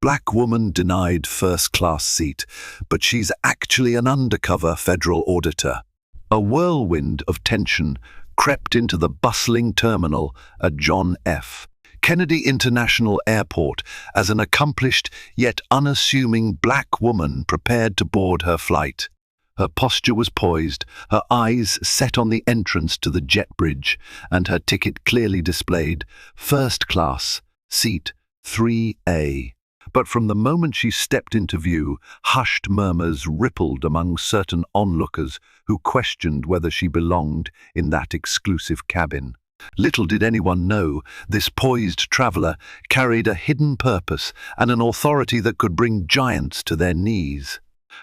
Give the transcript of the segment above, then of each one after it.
Black woman denied first-class seat, but she's actually an undercover federal auditor. A whirlwind of tension crept into the bustling terminal at John F. Kennedy International Airport as an accomplished yet unassuming black woman prepared to board her flight. Her posture was poised, her eyes set on the entrance to the jet bridge, and her ticket clearly displayed, first class, seat 3A. But from the moment she stepped into view, hushed murmurs rippled among certain onlookers who questioned whether she belonged in that exclusive cabin. Little did anyone know, this poised traveller carried a hidden purpose and an authority that could bring giants to their knees.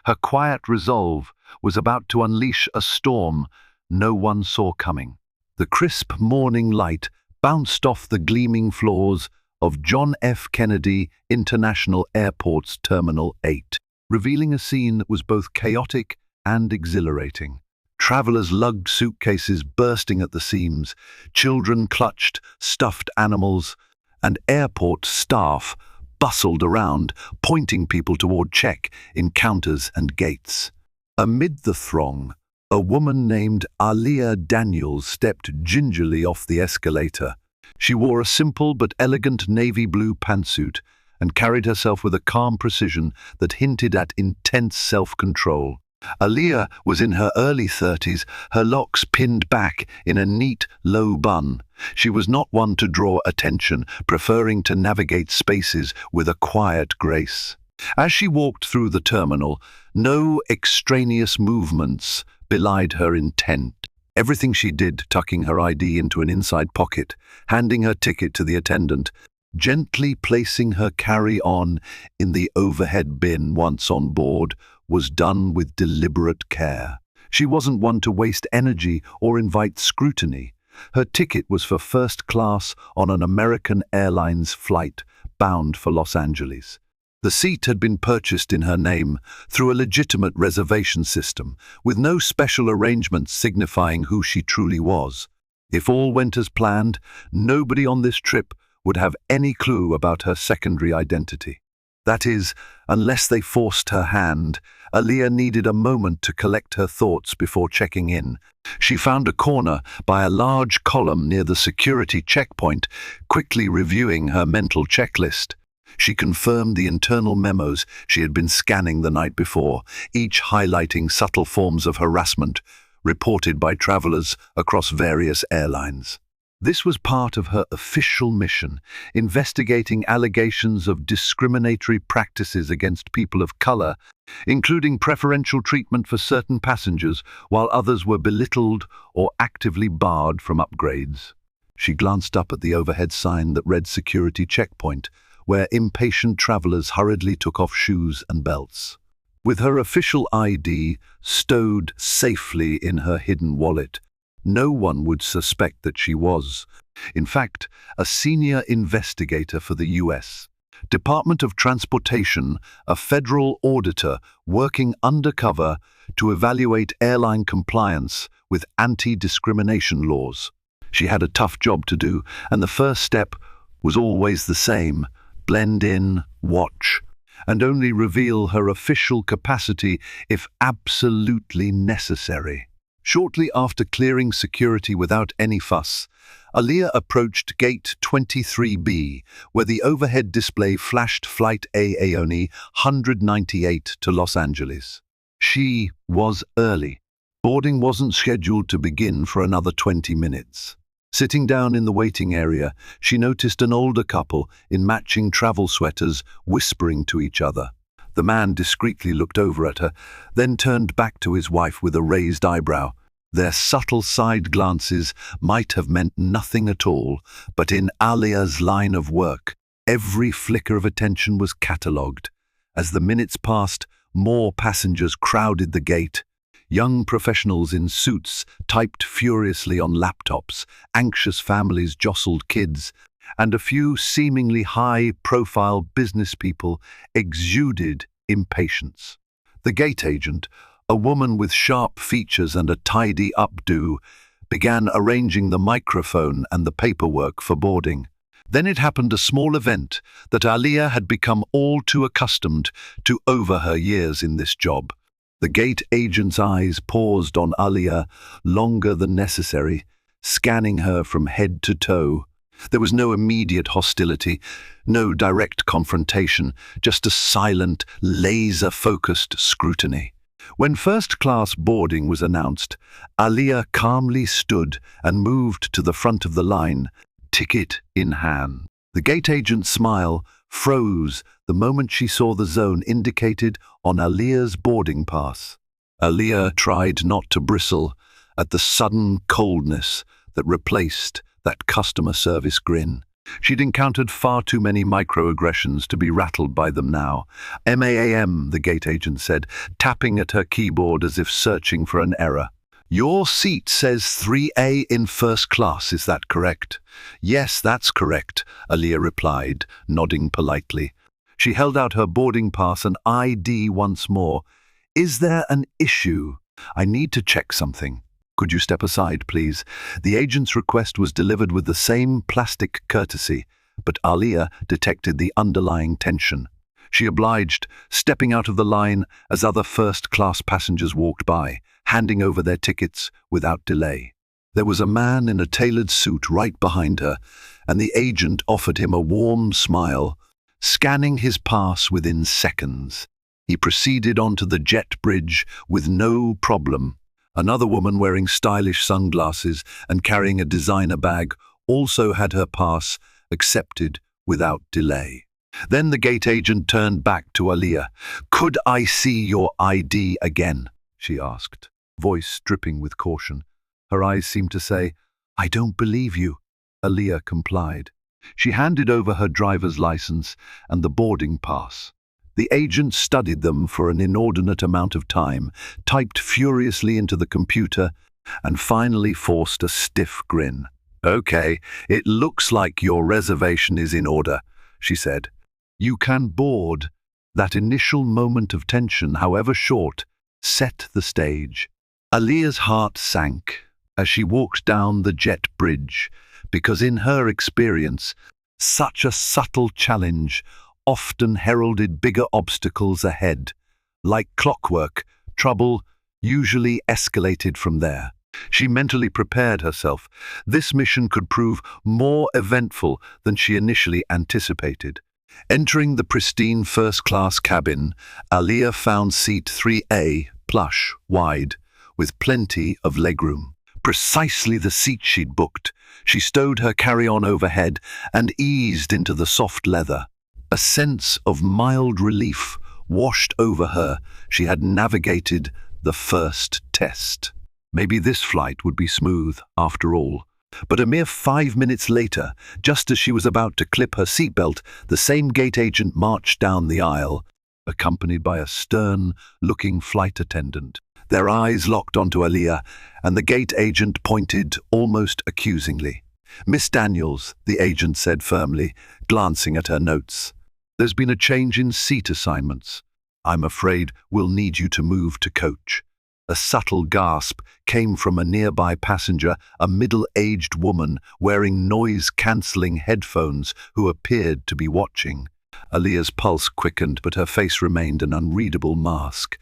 Her quiet resolve was about to unleash a storm no one saw coming. The crisp morning light bounced off the gleaming floors of John F. Kennedy International Airport's Terminal 8, revealing a scene that was both chaotic and exhilarating. Travelers lugged suitcases bursting at the seams, children clutched stuffed animals, and airport staff bustled around, pointing people toward check-in counters and gates. Amid the throng, a woman named Aliyah Daniels stepped gingerly off the escalator. She wore a simple but elegant navy blue pantsuit and carried herself with a calm precision that hinted at intense self-control. Aliyah was in her early 30s, her locks pinned back in a neat, low bun. She was not one to draw attention, preferring to navigate spaces with a quiet grace. As she walked through the terminal, no extraneous movements belied her intent. Everything she did, tucking her ID into an inside pocket, handing her ticket to the attendant, gently placing her carry-on in the overhead bin once on board, was done with deliberate care. She wasn't one to waste energy or invite scrutiny. Her ticket was for first class on an American Airlines flight bound for Los Angeles. The seat had been purchased in her name through a legitimate reservation system, with no special arrangements signifying who she truly was. If all went as planned, nobody on this trip would have any clue about her secondary identity. That is, unless they forced her hand. Aliyah needed a moment to collect her thoughts before checking in. She found a corner by a large column near the security checkpoint, quickly reviewing her mental checklist. She confirmed the internal memos she had been scanning the night before, each highlighting subtle forms of harassment reported by travelers across various airlines. This was part of her official mission, investigating allegations of discriminatory practices against people of color, including preferential treatment for certain passengers while others were belittled or actively barred from upgrades. She glanced up at the overhead sign that read Security Checkpoint, where impatient travelers hurriedly took off shoes and belts. With her official ID stowed safely in her hidden wallet, no one would suspect that she was, in fact, a senior investigator for the U.S. Department of Transportation, a federal auditor working undercover to evaluate airline compliance with anti-discrimination laws. She had a tough job to do, and the first step was always the same: blend in, watch, and only reveal her official capacity if absolutely necessary. Shortly after clearing security without any fuss, Aliyah approached Gate 23B, where the overhead display flashed Flight AAONI 198 to Los Angeles. She was early. Boarding wasn't scheduled to begin for another 20 minutes. Sitting down in the waiting area, she noticed an older couple in matching travel sweaters whispering to each other. The man discreetly looked over at her, then turned back to his wife with a raised eyebrow. Their subtle side glances might have meant nothing at all, but in Aliyah's line of work, every flicker of attention was catalogued. As the minutes passed, more passengers crowded the gate. Young professionals in suits typed furiously on laptops, anxious families jostled kids, and a few seemingly high-profile business people exuded impatience. The gate agent, a woman with sharp features and a tidy updo, began arranging the microphone and the paperwork for boarding. Then it happened, a small event that Aliyah had become all too accustomed to over her years in this job. The gate agent's eyes paused on Aliyah longer than necessary, scanning her from head to toe. There was no immediate hostility, no direct confrontation, just a silent, laser-focused scrutiny. When first-class boarding was announced, Aliyah calmly stood and moved to the front of the line, ticket in hand. The gate agent's smile froze the moment she saw the zone indicated on Aliyah's boarding pass. Aliyah tried not to bristle at the sudden coldness that replaced that customer service grin. She'd encountered far too many microaggressions to be rattled by them now. "MAAM," the gate agent said, tapping at her keyboard as if searching for an error. "Your seat says 3A in first class, is that correct?" "Yes, that's correct," Aliyah replied, nodding politely. She held out her boarding pass and ID once more. "Is there an issue? I need to check something. Could you step aside, please?" The agent's request was delivered with the same plastic courtesy, but Aliyah detected the underlying tension. She obliged, stepping out of the line as other first-class passengers walked by, handing over their tickets without delay. There was a man in a tailored suit right behind her, and the agent offered him a warm smile, scanning his pass within seconds. He proceeded onto the jet bridge with no problem. Another woman wearing stylish sunglasses and carrying a designer bag also had her pass accepted without delay. Then the gate agent turned back to Aliyah. "Could I see your ID again?" she asked, voice dripping with caution. Her eyes seemed to say, "I don't believe you." Aliyah complied. She handed over her driver's license and the boarding pass. The agent studied them for an inordinate amount of time, typed furiously into the computer, and finally forced a stiff grin. "Okay, it looks like your reservation is in order," she said. "You can board." That initial moment of tension, however short, set the stage. Aliyah's heart sank as she walked down the jet bridge, because in her experience, such a subtle challenge often heralded bigger obstacles ahead. Like clockwork, trouble usually escalated from there. She mentally prepared herself. This mission could prove more eventful than she initially anticipated. Entering the pristine first-class cabin, Aliyah found seat 3A, plush, wide, with plenty of legroom. Precisely the seat she'd booked. She stowed her carry-on overhead and eased into the soft leather. A sense of mild relief washed over her. She had navigated the first test. Maybe this flight would be smooth, after all. But a mere 5 minutes later, just as she was about to clip her seatbelt, the same gate agent marched down the aisle, accompanied by a stern-looking flight attendant. Their eyes locked onto Aliyah, and the gate agent pointed almost accusingly. "Miss Daniels," the agent said firmly, glancing at her notes. "There's been a change in seat assignments. I'm afraid we'll need you to move to coach." A subtle gasp came from a nearby passenger, a middle-aged woman wearing noise-cancelling headphones who appeared to be watching. Aliyah's pulse quickened, but her face remained an unreadable mask.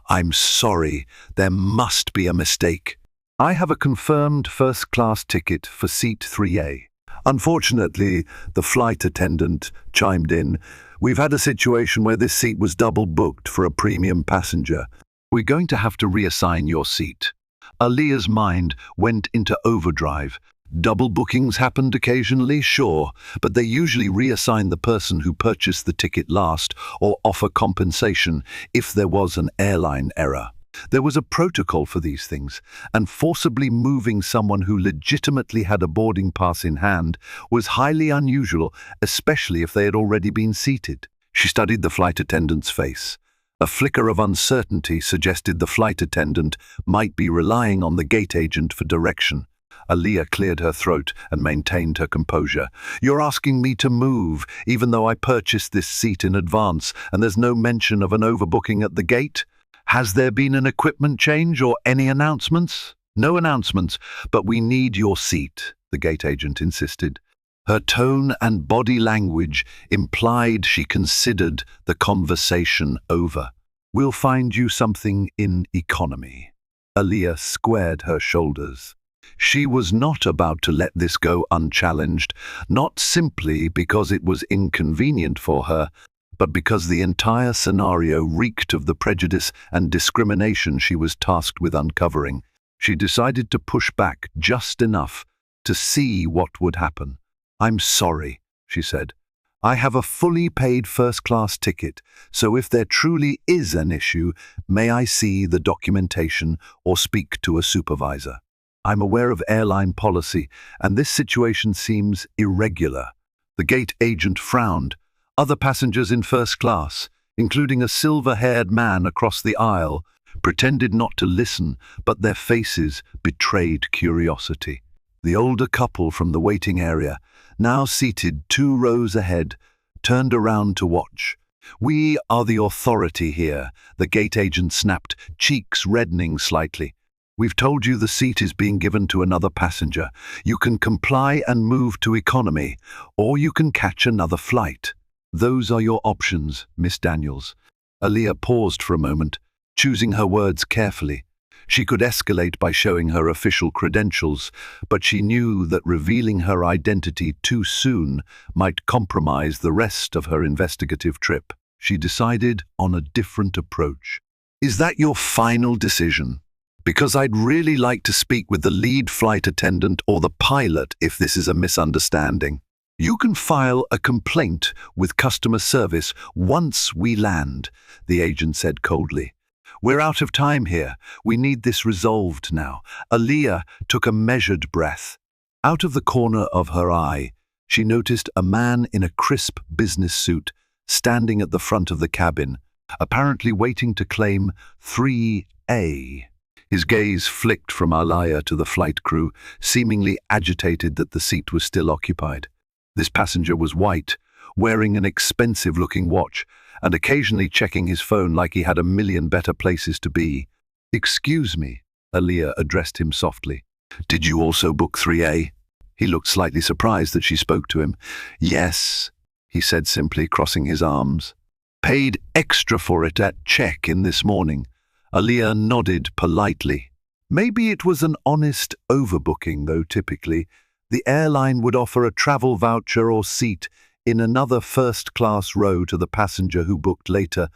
"I'm sorry, there must be a mistake. I have a confirmed first-class ticket for seat 3A. Unfortunately," the flight attendant chimed in, "we've had a situation where this seat was double-booked for a premium passenger. We're going to have to reassign your seat." Aliyah's mind went into overdrive. Double bookings happened occasionally, sure, but they usually reassign the person who purchased the ticket last or offer compensation if there was an airline error. There was a protocol for these things, and forcibly moving someone who legitimately had a boarding pass in hand was highly unusual, especially if they had already been seated. She studied the flight attendant's face. A flicker of uncertainty suggested the flight attendant might be relying on the gate agent for direction. Aliyah cleared her throat and maintained her composure. "You're asking me to move, even though I purchased this seat in advance, and there's no mention of an overbooking at the gate? Has there been an equipment change or any announcements?" "No announcements, but we need your seat," the gate agent insisted. Her tone and body language implied she considered the conversation over. "We'll find you something in economy." Aaliyah squared her shoulders. She was not about to let this go unchallenged, not simply because it was inconvenient for her, but because the entire scenario reeked of the prejudice and discrimination she was tasked with uncovering. She decided to push back just enough to see what would happen. "I'm sorry," she said. "I have a fully paid first-class ticket, so if there truly is an issue, may I see the documentation or speak to a supervisor? I'm aware of airline policy, and this situation seems irregular." The gate agent frowned. Other passengers in first class, including a silver-haired man across the aisle, pretended not to listen, but their faces betrayed curiosity. The older couple from the waiting area, now seated 2 rows ahead, turned around to watch. "We are the authority here," the gate agent snapped, cheeks reddening slightly. "We've told you the seat is being given to another passenger. You can comply and move to economy, or you can catch another flight. Those are your options, Miss Daniels." Aaliyah paused for a moment, choosing her words carefully. She could escalate by showing her official credentials, but she knew that revealing her identity too soon might compromise the rest of her investigative trip. She decided on a different approach. "Is that your final decision? Because I'd really like to speak with the lead flight attendant or the pilot if this is a misunderstanding. You can file a complaint with customer service once we land," the agent said coldly. "We're out of time here. We need this resolved now." Aaliyah took a measured breath. Out of the corner of her eye, she noticed a man in a crisp business suit standing at the front of the cabin, apparently waiting to claim 3A. His gaze flicked from Aaliyah to the flight crew, seemingly agitated that the seat was still occupied. This passenger was white, wearing an expensive-looking watch, and occasionally checking his phone like he had a million better places to be. "Excuse me," Aaliyah addressed him softly. "Did you also book 3A?" He looked slightly surprised that she spoke to him. "Yes," he said simply, crossing his arms. "Paid extra for it at check-in this morning." Aaliyah nodded politely. Maybe it was an honest overbooking, though typically the airline would offer a travel voucher or seat in another first-class row to the passenger who booked later,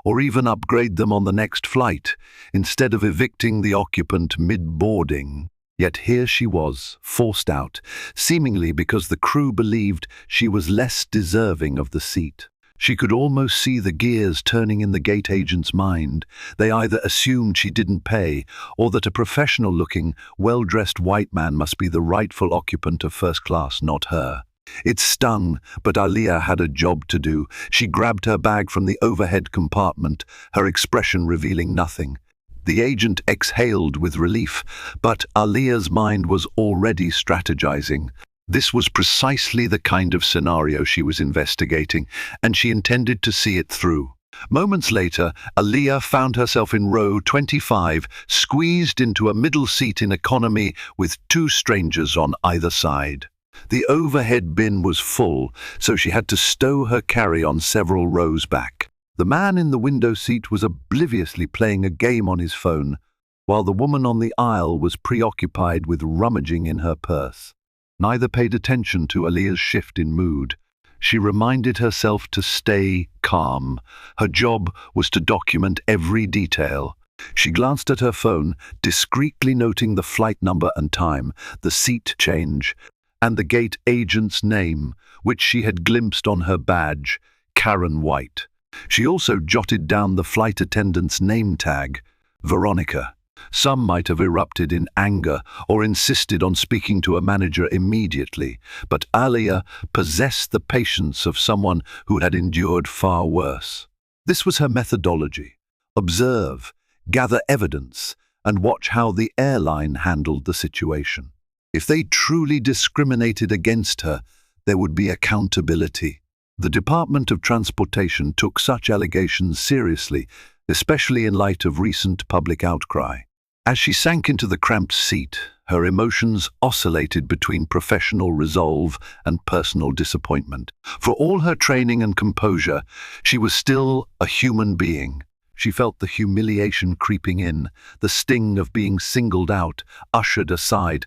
or even upgrade them on the next flight, instead of evicting the occupant mid-boarding. Yet here she was, forced out, seemingly because the crew believed she was less deserving of the seat. She could almost see the gears turning in the gate agent's mind. They either assumed she didn't pay, or that a professional-looking, well-dressed white man must be the rightful occupant of first class, not her. It stung, but Aaliyah had a job to do. She grabbed her bag from the overhead compartment, her expression revealing nothing. The agent exhaled with relief, but Aaliyah's mind was already strategizing. This was precisely the kind of scenario she was investigating, and she intended to see it through. Moments later, Aaliyah found herself in row 25, squeezed into a middle seat in economy with 2 strangers on either side. The overhead bin was full, so she had to stow her carry-on several rows back. The man in the window seat was obliviously playing a game on his phone, while the woman on the aisle was preoccupied with rummaging in her purse. Neither paid attention to Aaliyah's shift in mood. She reminded herself to stay calm. Her job was to document every detail. She glanced at her phone, discreetly noting the flight number and time, the seat change, and the gate agent's name, which she had glimpsed on her badge, Karen White. She also jotted down the flight attendant's name tag, Veronica. Some might have erupted in anger or insisted on speaking to a manager immediately, but Aaliyah possessed the patience of someone who had endured far worse. This was her methodology: observe, gather evidence, and watch how the airline handled the situation. If they truly discriminated against her, there would be accountability. The Department of Transportation took such allegations seriously, especially in light of recent public outcry. As she sank into the cramped seat, her emotions oscillated between professional resolve and personal disappointment. For all her training and composure, she was still a human being. She felt the humiliation creeping in, the sting of being singled out, ushered aside,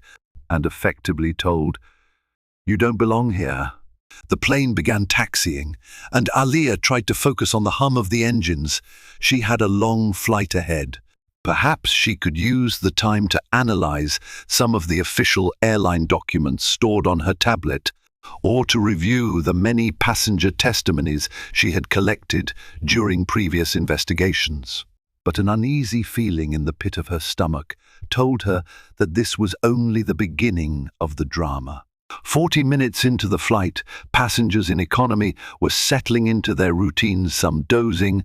and effectively told, "You don't belong here." The plane began taxiing, and Aliyah tried to focus on the hum of the engines. She had a long flight ahead. Perhaps she could use the time to analyze some of the official airline documents stored on her tablet, or to review the many passenger testimonies she had collected during previous investigations. But an uneasy feeling in the pit of her stomach told her that this was only the beginning of the drama. 40 minutes into the flight, passengers in economy were settling into their routines, some dozing,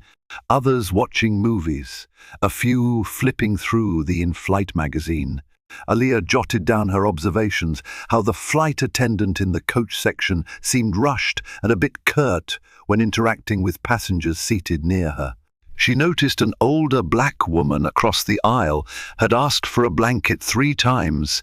others watching movies, a few flipping through the in-flight magazine. Aliyah jotted down her observations, how the flight attendant in the coach section seemed rushed and a bit curt when interacting with passengers seated near her. She noticed an older black woman across the aisle had asked for a blanket 3 times,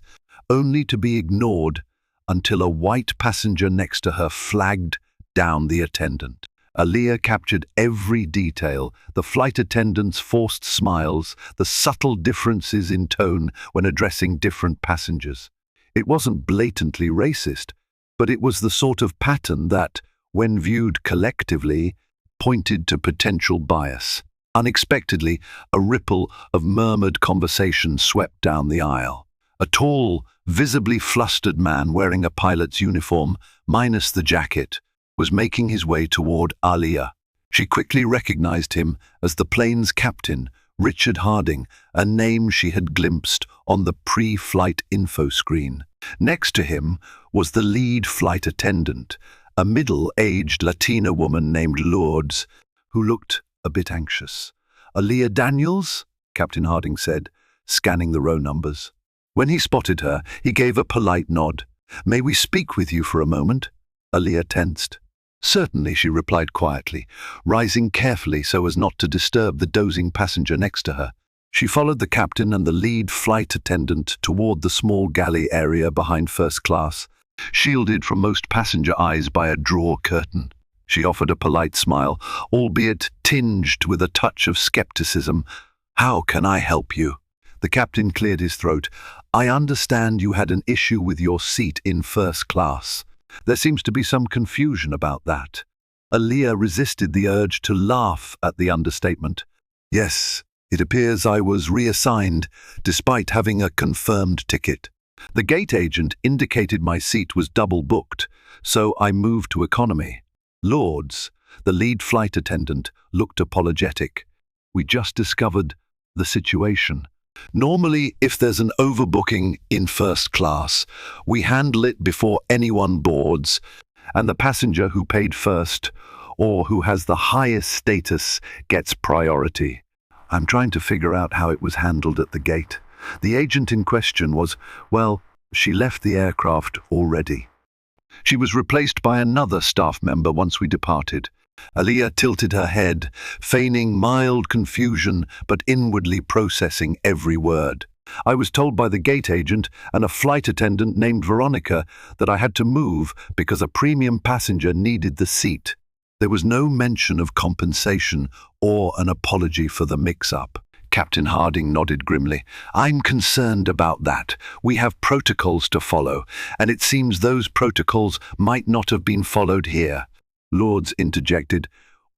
only to be ignored until a white passenger next to her flagged down the attendant. Aliyah captured every detail, the flight attendant's forced smiles, the subtle differences in tone when addressing different passengers. It wasn't blatantly racist, but it was the sort of pattern that, when viewed collectively, pointed to potential bias. Unexpectedly, a ripple of murmured conversation swept down the aisle. A tall, visibly flustered man wearing a pilot's uniform, minus the jacket, was making his way toward Aliyah. She quickly recognized him as the plane's captain, Richard Harding, a name she had glimpsed on the pre-flight info screen. Next to him was the lead flight attendant, a middle-aged Latina woman named Lourdes, who looked a bit anxious. "Aliyah Daniels?" Captain Harding said, scanning the row numbers. When he spotted her, he gave a polite nod. "May we speak with you for a moment?" Aliyah tensed. "Certainly," she replied quietly, rising carefully so as not to disturb the dozing passenger next to her. She followed the captain and the lead flight attendant toward the small galley area behind first class, shielded from most passenger eyes by a drawer curtain. She offered a polite smile, albeit tinged with a touch of skepticism. "How can I help you?" The captain cleared his throat. "I understand you had an issue with your seat in first class. There seems to be some confusion about that." Aliyah resisted the urge to laugh at the understatement. "Yes, it appears I was reassigned, despite having a confirmed ticket. The gate agent indicated my seat was double booked, so I moved to economy." Lourdes, the lead flight attendant, looked apologetic. "We just discovered the situation. Normally, if there's an overbooking in first class, we handle it before anyone boards, and the passenger who paid first, or who has the highest status, gets priority. I'm trying to figure out how it was handled at the gate. The agent in question was, well, she left the aircraft already. She was replaced by another staff member once we departed." Aliyah tilted her head, feigning mild confusion but inwardly processing every word. "I was told by the gate agent and a flight attendant named Veronica that I had to move because a premium passenger needed the seat. There was no mention of compensation or an apology for the mix-up." Captain Harding nodded grimly. "I'm concerned about that. We have protocols to follow, and it seems those protocols might not have been followed here." Lourdes interjected,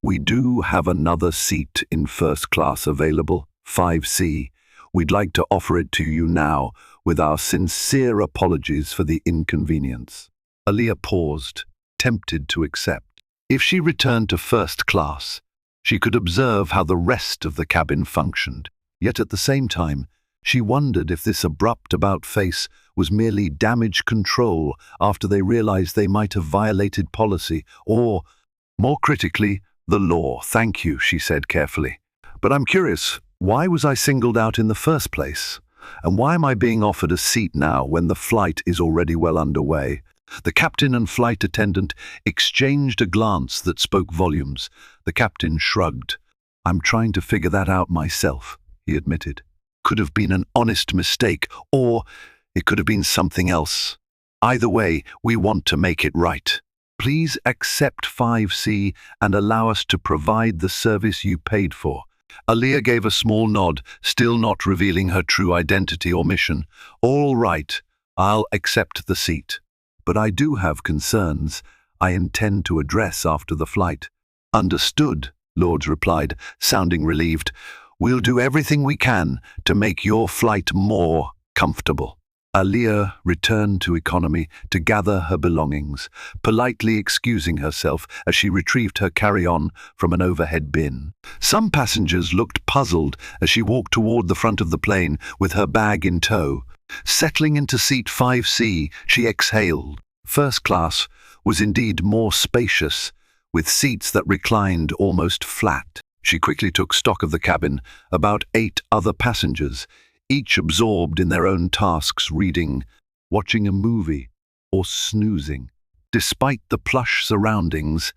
"We do have another seat in first class available, 5C. We'd like to offer it to you now, with our sincere apologies for the inconvenience." Aliyah paused, tempted to accept. If she returned to first class, she could observe how the rest of the cabin functioned. Yet at the same time, she wondered if this abrupt about-face was merely damage control after they realized they might have violated policy, or, more critically, the law. "Thank you," she said carefully. "But I'm curious, why was I singled out in the first place? And why am I being offered a seat now when the flight is already well underway?" The captain and flight attendant exchanged a glance that spoke volumes. The captain shrugged. "I'm trying to figure that out myself," he admitted. could have been an honest mistake, or it could have been something else. Either way, we want to make it right. Please accept 5C and allow us to provide the service you paid for. Aaliyah gave a small nod, still not revealing her true identity or mission. All right, I'll accept the seat. But I do have concerns I intend to address after the flight. Understood, Lords replied, sounding relieved. We'll do everything we can to make your flight more comfortable. Aaliyah returned to economy to gather her belongings, politely excusing herself as she retrieved her carry-on from an overhead bin. Some passengers looked puzzled as she walked toward the front of the plane with her bag in tow. Settling into seat 5C, she exhaled. First class was indeed more spacious, with seats that reclined almost flat. She quickly took stock of the cabin, about 8 other passengers, each absorbed in their own tasks, reading, watching a movie, or snoozing. Despite the plush surroundings,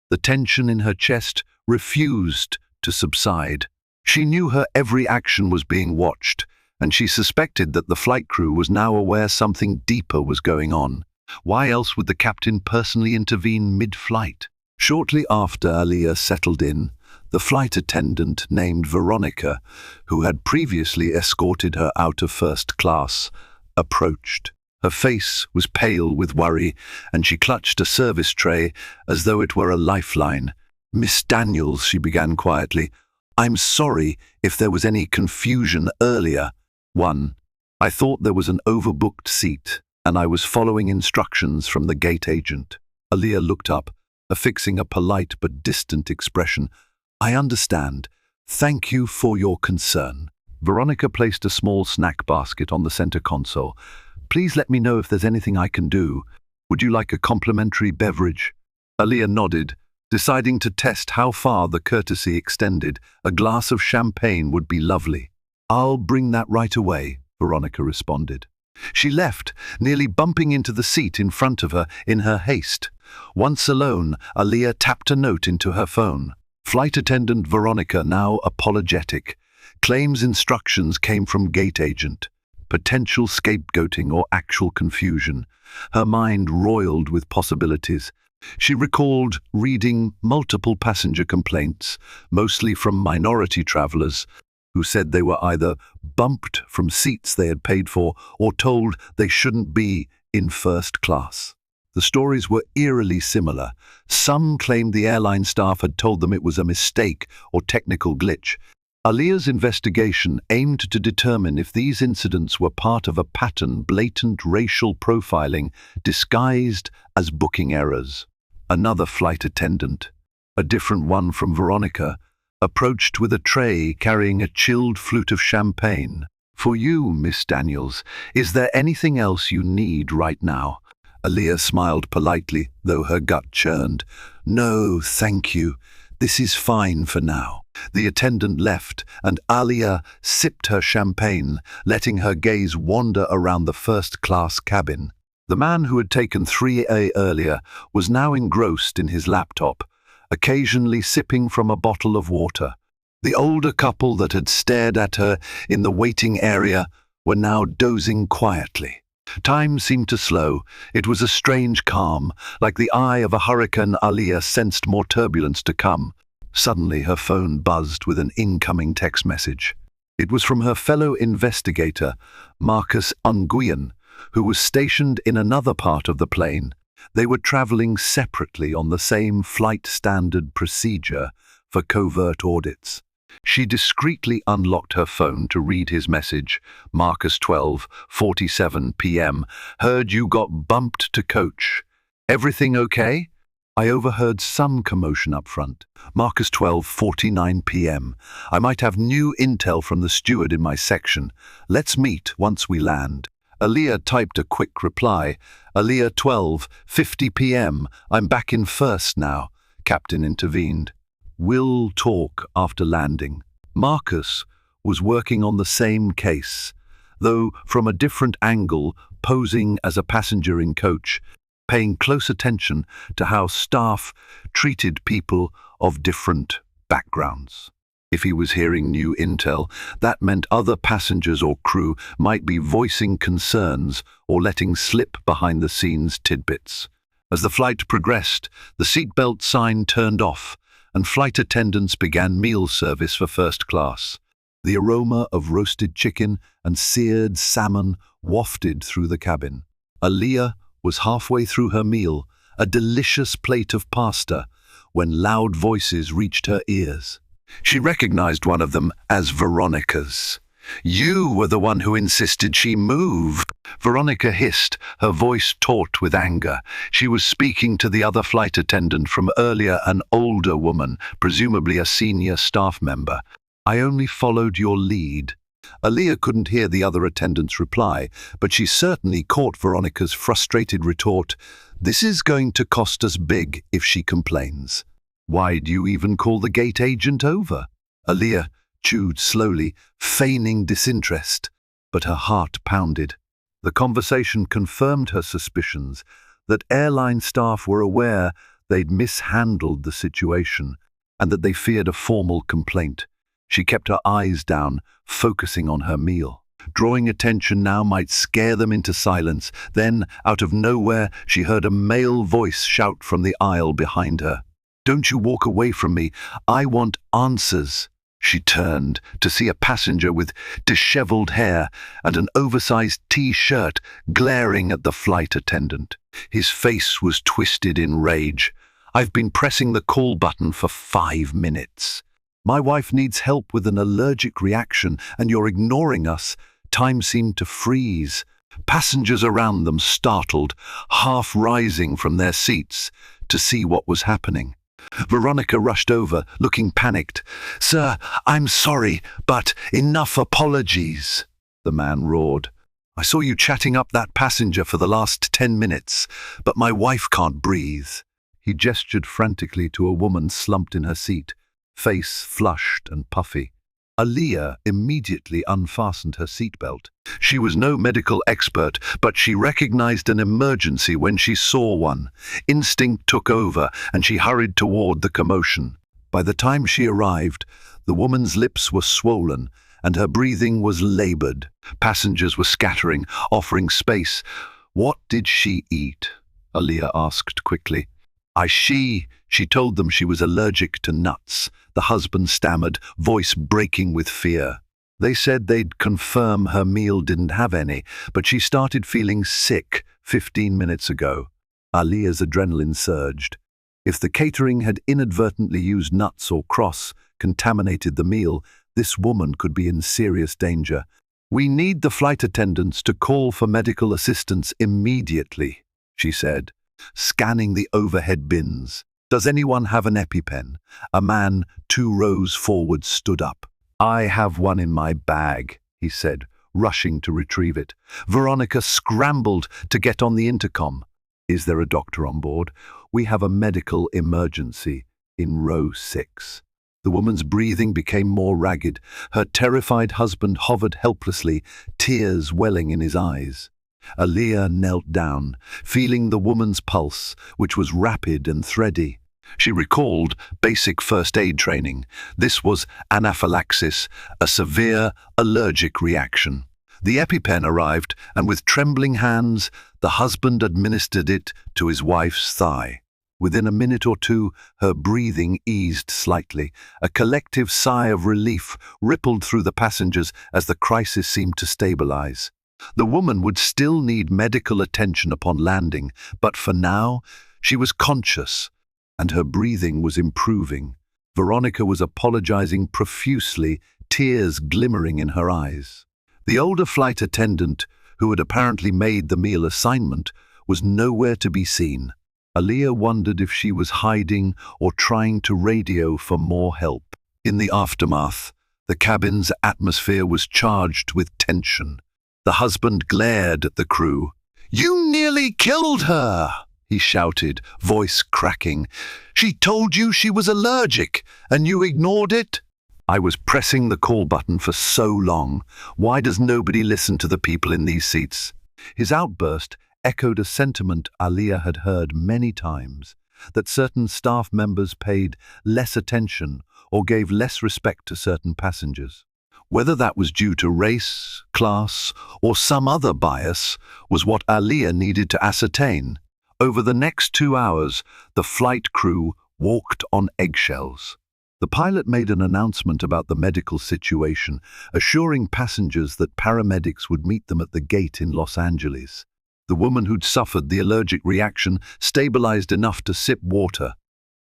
the tension in her chest refused to subside. She knew her every action was being watched, and she suspected that the flight crew was now aware something deeper was going on. Why else would the captain personally intervene mid-flight? Shortly after Aaliyah settled in, the flight attendant named Veronica, who had previously escorted her out of first class, approached. Her face was pale with worry, and she clutched a service tray as though it were a lifeline. "Miss Daniels," she began quietly, "I'm sorry if there was any confusion earlier. 1. I thought there was an overbooked seat, and I was following instructions from the gate agent." Aaliyah looked up, affixing a polite but distant expression. "I understand. Thank you for your concern." Veronica placed a small snack basket on the center console. "Please let me know if there's anything I can do. Would you like a complimentary beverage?" Aaliyah nodded, deciding to test how far the courtesy extended. A glass of champagne would be lovely. "I'll bring that right away," Veronica responded. She left, nearly bumping into the seat in front of her in her haste. Once alone, Aaliyah tapped a note into her phone. Flight attendant Veronica, now apologetic, claims instructions came from gate agent. Potential scapegoating or actual confusion. Her mind roiled with possibilities. She recalled reading multiple passenger complaints, mostly from minority travelers, who said they were either bumped from seats they had paid for or told they shouldn't be in first class. The stories were eerily similar. Some claimed the airline staff had told them it was a mistake or technical glitch. Aaliyah's investigation aimed to determine if these incidents were part of a pattern, blatant racial profiling disguised as booking errors. Another flight attendant, a different one from Veronica, approached with a tray carrying a chilled flute of champagne. "For you, Miss Daniels, is there anything else you need right now?" Aaliyah smiled politely, though her gut churned. "No, thank you. This is fine for now." The attendant left, and Aaliyah sipped her champagne, letting her gaze wander around the first-class cabin. The man who had taken 3A earlier was now engrossed in his laptop, occasionally sipping from a bottle of water. The older couple that had stared at her in the waiting area were now dozing quietly. Time seemed to slow. It was a strange calm, like the eye of a hurricane. Aaliyah sensed more turbulence to come. Suddenly her phone buzzed with an incoming text message. It was from her fellow investigator, Marcus Nguyen, who was stationed in another part of the plane. They were traveling separately on the same flight standard procedure for covert audits. She discreetly unlocked her phone to read his message. Marcus 12:47 p.m. Heard you got bumped to coach. Everything okay? I overheard some commotion up front. Marcus 12:49 p.m. I might have new intel from the steward in my section. Let's meet once we land. Aaliyah typed a quick reply. Aaliyah 12:50 p.m. I'm back in first now. Captain intervened. We'll talk after landing. Marcus was working on the same case, though from a different angle, posing as a passenger in coach, paying close attention to how staff treated people of different backgrounds. If he was hearing new intel, that meant other passengers or crew might be voicing concerns or letting slip behind-the-scenes tidbits. As the flight progressed, the seatbelt sign turned off, and flight attendants began meal service for first class. The aroma of roasted chicken and seared salmon wafted through the cabin. Aaliyah was halfway through her meal, a delicious plate of pasta, when loud voices reached her ears. She recognized one of them as Veronica's. "You were the one who insisted she move." Veronica hissed, her voice taut with anger. She was speaking to the other flight attendant from earlier, an older woman, presumably a senior staff member. "I only followed your lead." Aaliyah couldn't hear the other attendant's reply, but she certainly caught Veronica's frustrated retort, "This is going to cost us big if she complains. Why'd you even call the gate agent over?" Aaliyah chewed slowly, feigning disinterest, but her heart pounded. The conversation confirmed her suspicions that airline staff were aware they'd mishandled the situation and that they feared a formal complaint. She kept her eyes down, focusing on her meal. Drawing attention now might scare them into silence. Then, out of nowhere, she heard a male voice shout from the aisle behind her. "Don't you walk away from me. I want answers." She turned to see a passenger with disheveled hair and an oversized T-shirt glaring at the flight attendant. His face was twisted in rage. "I've been pressing the call button for 5 minutes. My wife needs help with an allergic reaction, and you're ignoring us." Time seemed to freeze. Passengers around them startled, half rising from their seats to see what was happening. Veronica rushed over, looking panicked. "Sir, I'm sorry, but enough apologies," the man roared. "I saw you chatting up that passenger for the last 10 minutes, but my wife can't breathe." He gestured frantically to a woman slumped in her seat, face flushed and puffy. Aaliyah immediately unfastened her seatbelt. She was no medical expert, but she recognized an emergency when she saw one. Instinct took over, and she hurried toward the commotion. By the time she arrived, the woman's lips were swollen, and her breathing was labored. Passengers were scattering, offering space. "What did she eat?" Aaliyah asked quickly. She told them she was allergic to nuts," the husband stammered, voice breaking with fear. They said they'd confirm her meal didn't have any, but she started feeling sick 15 minutes ago. Aaliyah's adrenaline surged. If the catering had inadvertently used nuts or contaminated the meal, this woman could be in serious danger. "We need the flight attendants to call for medical assistance immediately," she said, scanning the overhead bins. "Does anyone have an EpiPen?" A man 2 rows forward stood up. "I have one in my bag," he said, rushing to retrieve it. Veronica scrambled to get on the intercom. "Is there a doctor on board? We have a medical emergency in row 6. The woman's breathing became more ragged. Her terrified husband hovered helplessly, tears welling in his eyes. Aaliyah knelt down, feeling the woman's pulse, which was rapid and thready. She recalled basic first aid training. This was anaphylaxis, a severe allergic reaction. The EpiPen arrived, and with trembling hands, the husband administered it to his wife's thigh. Within a minute or two, her breathing eased slightly. A collective sigh of relief rippled through the passengers as the crisis seemed to stabilize. The woman would still need medical attention upon landing, but for now, she was conscious, and her breathing was improving. Veronica was apologizing profusely, tears glimmering in her eyes. The older flight attendant, who had apparently made the meal assignment, was nowhere to be seen. Aaliyah wondered if she was hiding or trying to radio for more help. In the aftermath, the cabin's atmosphere was charged with tension. The husband glared at the crew. "You nearly killed her!" he shouted, voice cracking. "She told you she was allergic, and you ignored it?" "I was pressing the call button for so long. Why does nobody listen to the people in these seats?" His outburst echoed a sentiment Aaliyah had heard many times. that certain staff members paid less attention or gave less respect to certain passengers. Whether that was due to race, class, or some other bias was what Aliyah needed to ascertain. Over the next 2 hours, the flight crew walked on eggshells. The pilot made an announcement about the medical situation, assuring passengers that paramedics would meet them at the gate in Los Angeles. The woman who'd suffered the allergic reaction stabilized enough to sip water.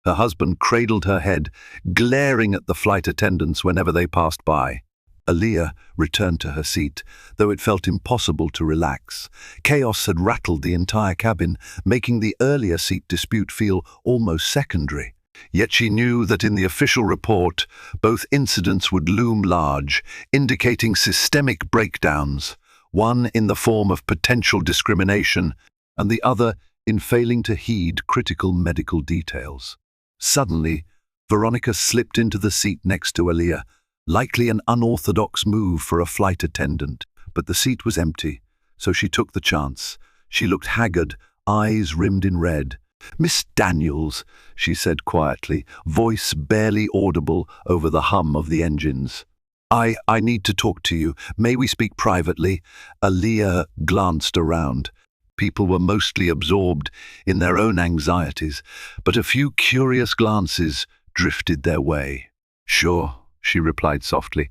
Her husband cradled her head, glaring at the flight attendants whenever they passed by. Aliyah returned to her seat, though it felt impossible to relax. Chaos had rattled the entire cabin, making the earlier seat dispute feel almost secondary. Yet she knew that in the official report, both incidents would loom large, indicating systemic breakdowns, one in the form of potential discrimination, and the other in failing to heed critical medical details. Suddenly, Veronica slipped into the seat next to Aliyah, likely an unorthodox move for a flight attendant, but the seat was empty, so she took the chance. She looked haggard, eyes rimmed in red. "Miss Daniels," she said quietly, voice barely audible over the hum of the engines. I need to talk to you. May we speak privately?" Aliyah glanced around. People were mostly absorbed in their own anxieties, but a few curious glances drifted their way. "Sure," she replied softly.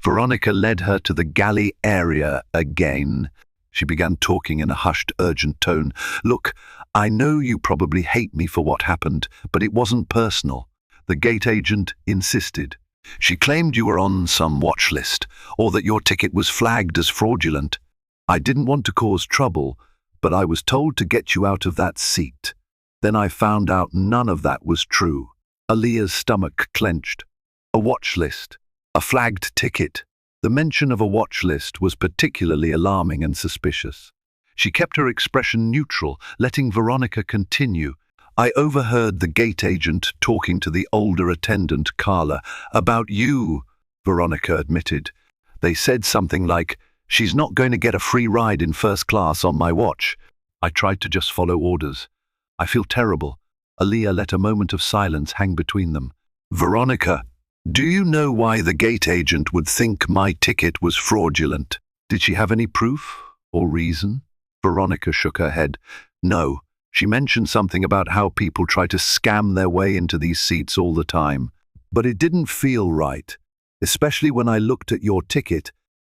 Veronica led her to the galley area again. She began talking in a hushed, urgent tone. "Look, I know you probably hate me for what happened, but it wasn't personal." The gate agent insisted. "She claimed you were on some watch list, or that your ticket was flagged as fraudulent. I didn't want to cause trouble, but I was told to get you out of that seat. Then I found out none of that was true." Aliyah's stomach clenched. A watch list, a flagged ticket. The mention of a watch list was particularly alarming and suspicious. She kept her expression neutral, letting Veronica continue. "I overheard the gate agent talking to the older attendant, Carla, about you," Veronica admitted. "They said something like, 'She's not going to get a free ride in first class on my watch.' I tried to just follow orders. I feel terrible." Aliyah let a moment of silence hang between them. "Veronica, do you know why the gate agent would think my ticket was fraudulent? Did she have any proof or reason?" Veronica shook her head. "No. She mentioned something about how people try to scam their way into these seats all the time. But it didn't feel right, especially when I looked at your ticket,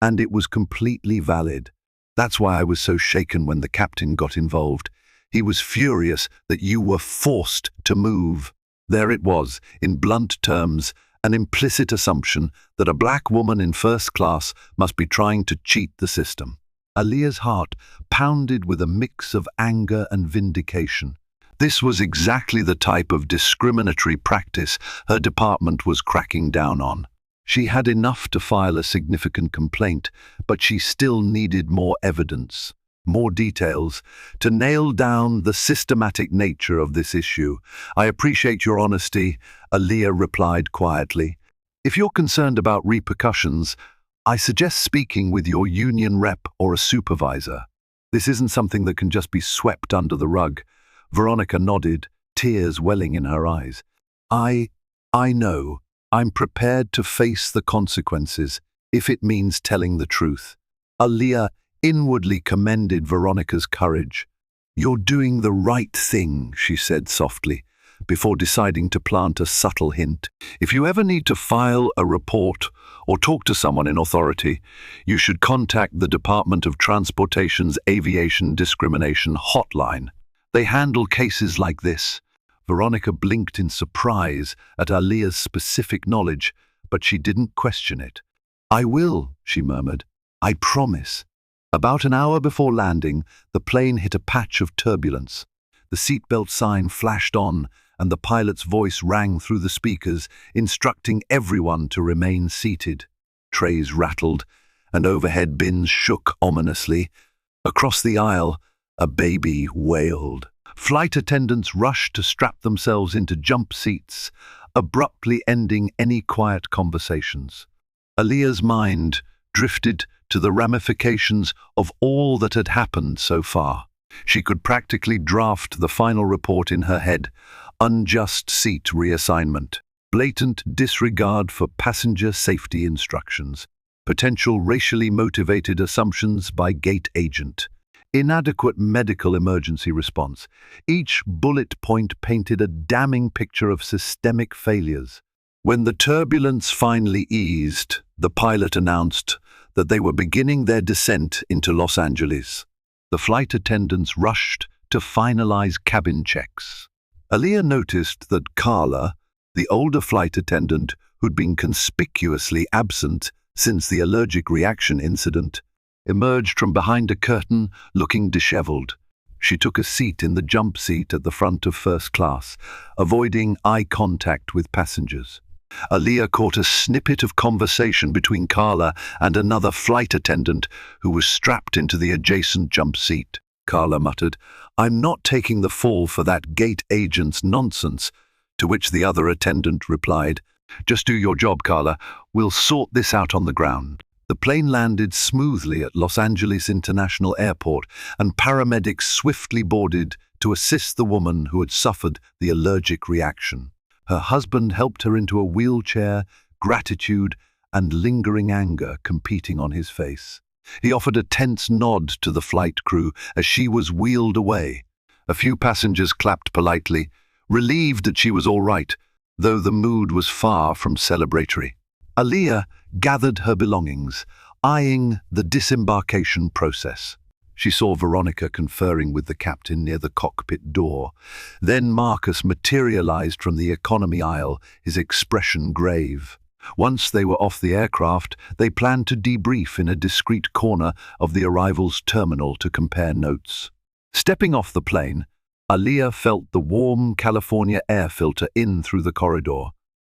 and it was completely valid. That's why I was so shaken when the captain got involved. He was furious that you were forced to move." There it was, in blunt terms, an implicit assumption that a black woman in first class must be trying to cheat the system. Aliyah's heart pounded with a mix of anger and vindication. This was exactly the type of discriminatory practice her department was cracking down on. She had enough to file a significant complaint, but she still needed more evidence, more details, to nail down the systematic nature of this issue. "I appreciate your honesty," Aliyah replied quietly. "If you're concerned about repercussions, I suggest speaking with your union rep or a supervisor. This isn't something that can just be swept under the rug." Veronica nodded, tears welling in her eyes. I know. I'm prepared to face the consequences, if it means telling the truth." Aliyah inwardly commended Veronica's courage. "You're doing the right thing," she said softly, before deciding to plant a subtle hint. "If you ever need to file a report or talk to someone in authority, you should contact the Department of Transportation's Aviation Discrimination Hotline. They handle cases like this." Veronica blinked in surprise at Aliyah's specific knowledge, but she didn't question it. "I will," she murmured. "I promise." About an hour before landing, the plane hit a patch of turbulence. The seatbelt sign flashed on, and the pilot's voice rang through the speakers, instructing everyone to remain seated. Trays rattled, and overhead bins shook ominously. Across the aisle, a baby wailed. Flight attendants rushed to strap themselves into jump seats, abruptly ending any quiet conversations. Aliyah's mind drifted to the ramifications of all that had happened so far. She could practically draft the final report in her head, unjust seat reassignment, blatant disregard for passenger safety instructions, potential racially motivated assumptions by gate agent, inadequate medical emergency response. Each bullet point painted a damning picture of systemic failures. When the turbulence finally eased, the pilot announced that they were beginning their descent into Los Angeles. The flight attendants rushed to finalize cabin checks. Aaliyah noticed that Carla, the older flight attendant who'd been conspicuously absent since the allergic reaction incident, emerged from behind a curtain looking disheveled. She took a seat in the jump seat at the front of first class, avoiding eye contact with passengers. Aaliyah caught a snippet of conversation between Carla and another flight attendant who was strapped into the adjacent jump seat. Carla muttered, "I'm not taking the fall for that gate agent's nonsense," to which the other attendant replied, "Just do your job, Carla. We'll sort this out on the ground." The plane landed smoothly at Los Angeles International Airport, and paramedics swiftly boarded to assist the woman who had suffered the allergic reaction. Her husband helped her into a wheelchair, gratitude and lingering anger competing on his face. He offered a tense nod to the flight crew as she was wheeled away. A few passengers clapped politely, relieved that she was all right, though the mood was far from celebratory. Aaliyah gathered her belongings, eyeing the disembarkation process. She saw Veronica conferring with the captain near the cockpit door. Then Marcus materialized from the economy aisle, his expression grave. Once they were off the aircraft, they planned to debrief in a discreet corner of the arrivals terminal to compare notes. Stepping off the plane, Aaliyah felt the warm California air filter in through the corridor.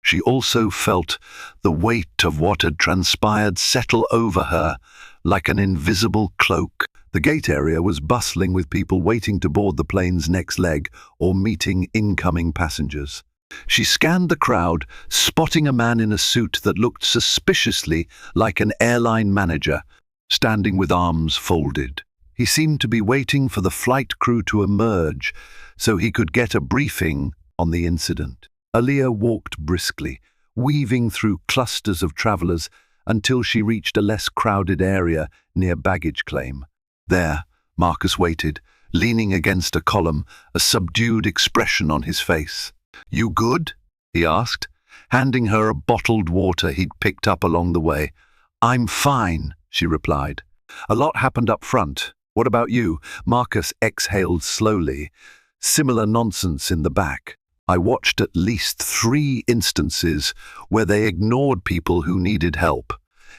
She also felt the weight of what had transpired settle over her like an invisible cloak. The gate area was bustling with people waiting to board the plane's next leg or meeting incoming passengers. She scanned the crowd, spotting a man in a suit that looked suspiciously like an airline manager, standing with arms folded. He seemed to be waiting for the flight crew to emerge so he could get a briefing on the incident. Aaliyah walked briskly, weaving through clusters of travelers until she reached a less crowded area near baggage claim. There, Marcus waited, leaning against a column, a subdued expression on his face. "You good?" he asked, handing her a bottled water he'd picked up along the way. "I'm fine," she replied. "A lot happened up front. What about you?" Marcus exhaled slowly. "Similar nonsense in the back. I watched at least 3 instances where they ignored people who needed help.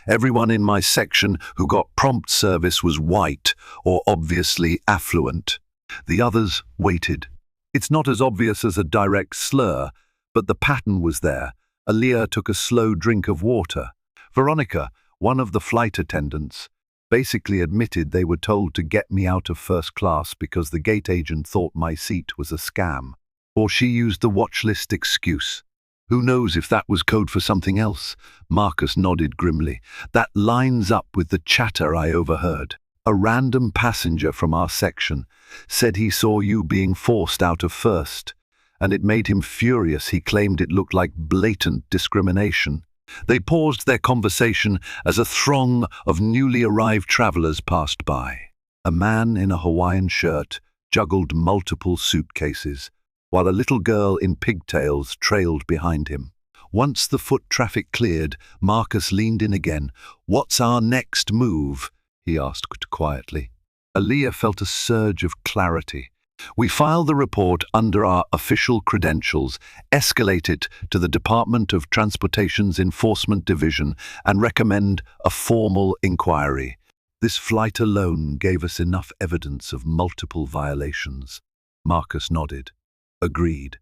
Everyone in my section who got prompt service was white or obviously affluent. The others waited. It's not as obvious as a direct slur, but the pattern was there." Aaliyah took a slow drink of water. Veronica, one of the flight attendants, basically admitted they were told to get me out of first class because the gate agent thought my seat was a scam. Or she used the watch list excuse. Who knows if that was code for something else? Marcus nodded grimly. "That lines up with the chatter I overheard. A random passenger from our section said he saw you being forced out of first, and it made him furious. He claimed it looked like blatant discrimination." They paused their conversation as a throng of newly arrived travelers passed by. A man in a Hawaiian shirt juggled multiple suitcases, while a little girl in pigtails trailed behind him. Once the foot traffic cleared, Marcus leaned in again. "What's our next move?" he asked quietly. Aaliyah felt a surge of clarity. "We file the report under our official credentials, escalate it to the Department of Transportation's Enforcement Division, and recommend a formal inquiry. This flight alone gave us enough evidence of multiple violations." Marcus nodded. "Agreed.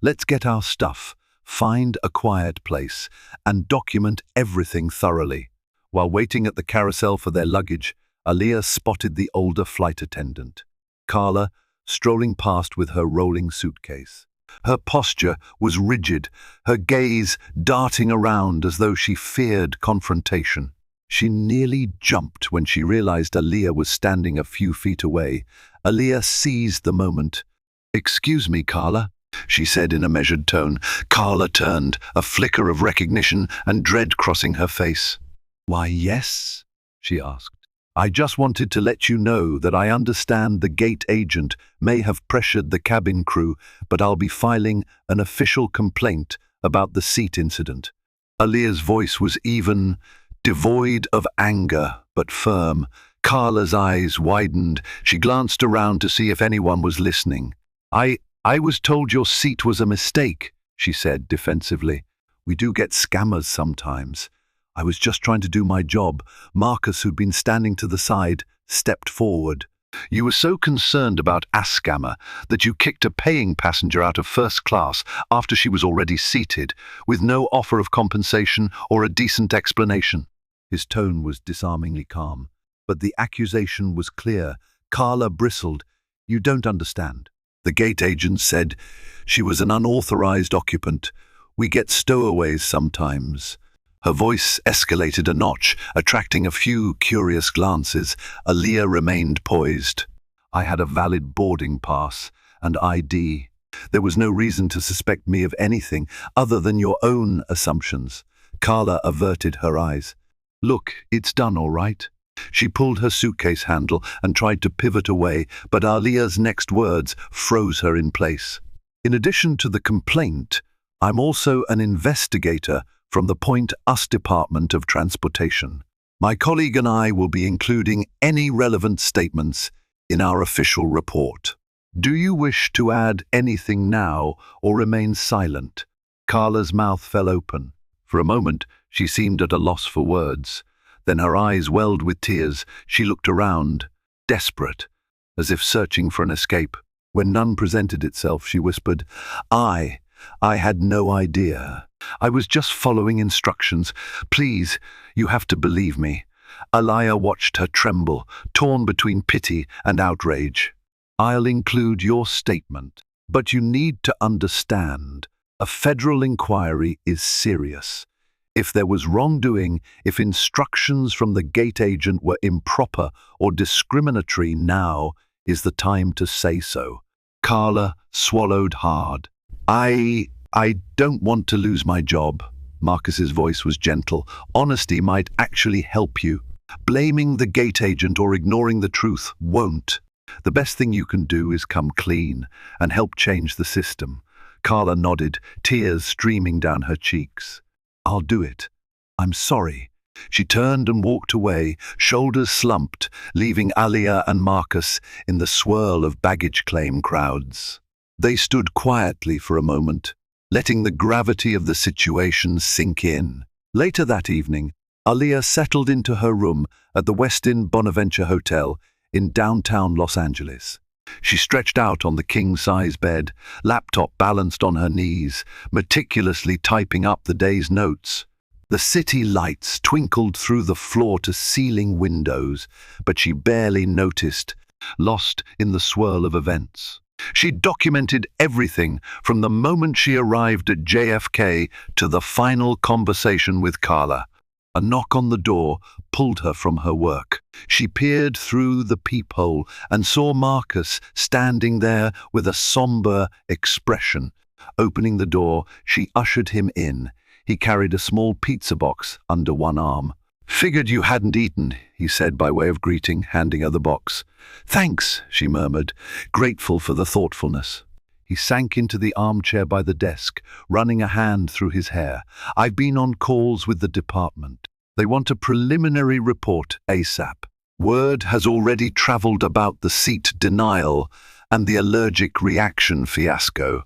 Let's get our stuff, find a quiet place, and document everything thoroughly." While waiting at the carousel for their luggage, Aaliyah spotted the older flight attendant, Carla, strolling past with her rolling suitcase. Her posture was rigid, her gaze darting around as though she feared confrontation. She nearly jumped when she realized Aaliyah was standing a few feet away. Aaliyah seized the moment. "Excuse me, Carla," she said in a measured tone. Carla turned, a flicker of recognition and dread crossing her face. "Why, yes?" she asked. "I just wanted to let you know that I understand the gate agent may have pressured the cabin crew, but I'll be filing an official complaint about the seat incident." Aaliyah's voice was even, devoid of anger, but firm. Carla's eyes widened. She glanced around to see if anyone was listening. I was told your seat was a mistake," she said defensively. "We do get scammers sometimes. I was just trying to do my job." Marcus, who'd been standing to the side, stepped forward. "You were so concerned about a scammer that you kicked a paying passenger out of first class after she was already seated, with no offer of compensation or a decent explanation." His tone was disarmingly calm, but the accusation was clear. Carla bristled. "You don't understand. The gate agent said she was an unauthorized occupant. We get stowaways sometimes." Her voice escalated a notch, attracting a few curious glances. Aaliyah remained poised. "I had a valid boarding pass and ID. There was no reason to suspect me of anything other than your own assumptions." Carla averted her eyes. "Look, it's done all right." She pulled her suitcase handle and tried to pivot away, but Aaliyah's next words froze her in place. "In addition to the complaint, I'm also an investigator from the Point Us Department of Transportation. My colleague and I will be including any relevant statements in our official report. Do you wish to add anything now or remain silent?" Carla's mouth fell open. For a moment, she seemed at a loss for words. Then her eyes welled with tears. She looked around, desperate, as if searching for an escape. When none presented itself, she whispered, I had no idea. I was just following instructions. Please, you have to believe me." Aaliyah watched her tremble, torn between pity and outrage. "I'll include your statement, but you need to understand, a federal inquiry is serious. If there was wrongdoing, if instructions from the gate agent were improper or discriminatory, now is the time to say so." Carla swallowed hard. I don't want to lose my job." Marcus's voice was gentle. "Honesty might actually help you. Blaming the gate agent or ignoring the truth won't. The best thing you can do is come clean and help change the system." Carla nodded, tears streaming down her cheeks. "I'll do it. I'm sorry." She turned and walked away, shoulders slumped, leaving Aaliyah and Marcus in the swirl of baggage claim crowds. They stood quietly for a moment, letting the gravity of the situation sink in. Later that evening, Aaliyah settled into her room at the Westin Bonaventure Hotel in downtown Los Angeles. She stretched out on the king-size bed, laptop balanced on her knees, meticulously typing up the day's notes. The city lights twinkled through the floor-to-ceiling windows, but she barely noticed, lost in the swirl of events. She documented everything from the moment she arrived at JFK to the final conversation with Carla. A knock on the door pulled her from her work. She peered through the peephole and saw Marcus standing there with a somber expression. Opening the door, she ushered him in. He carried a small pizza box under one arm. "Figured you hadn't eaten," he said by way of greeting, handing her the box. "Thanks," she murmured, grateful for the thoughtfulness. He sank into the armchair by the desk, running a hand through his hair. "I've been on calls with the department. They want a preliminary report ASAP. Word has already traveled about the seat denial and the allergic reaction fiasco."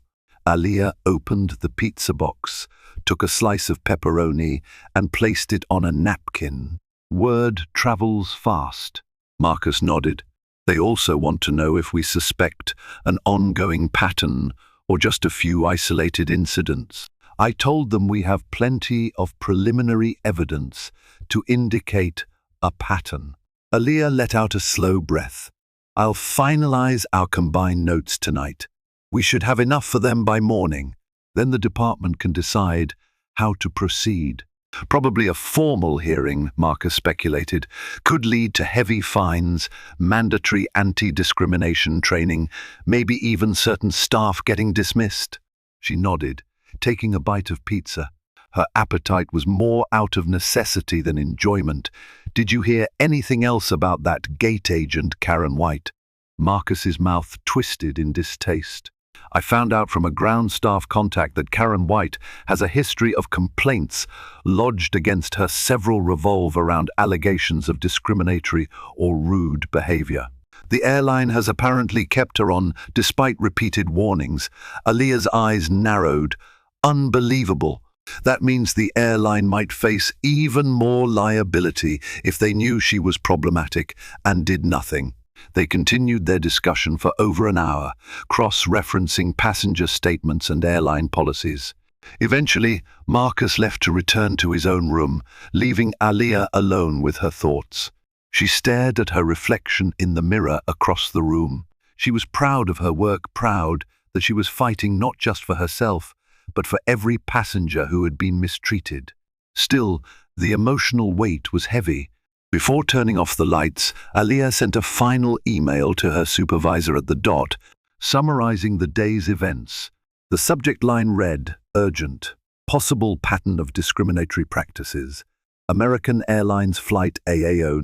Aaliyah opened the pizza box, took a slice of pepperoni, and placed it on a napkin. "Word travels fast." Marcus nodded. "They also want to know if we suspect an ongoing pattern or just a few isolated incidents. I told them we have plenty of preliminary evidence to indicate a pattern." Aaliyah let out a slow breath. "I'll finalize our combined notes tonight. We should have enough for them by morning. Then the department can decide how to proceed." Probably a formal hearing, Marcus speculated, could lead to heavy fines, mandatory anti-discrimination training, maybe even certain staff getting dismissed. She nodded, taking a bite of pizza. Her appetite was more out of necessity than enjoyment. Did you hear anything else about that gate agent, Karen White? Marcus's mouth twisted in distaste. I found out from a ground staff contact that Karen White has a history of complaints lodged against her. Several revolve around allegations of discriminatory or rude behavior. The airline has apparently kept her on despite repeated warnings. Aaliyah's eyes narrowed. Unbelievable. That means the airline might face even more liability if they knew she was problematic and did nothing. They continued their discussion for over an hour, cross-referencing passenger statements and airline policies. Eventually, Marcus left to return to his own room, leaving Aaliyah alone with her thoughts. She stared at her reflection in the mirror across the room. She was proud of her work, proud that she was fighting not just for herself, but for every passenger who had been mistreated. Still, the emotional weight was heavy. Before turning off the lights, Aaliyah sent a final email to her supervisor at the dot, summarizing the day's events. The subject line read, "Urgent. Possible pattern of discriminatory practices. American Airlines Flight AAO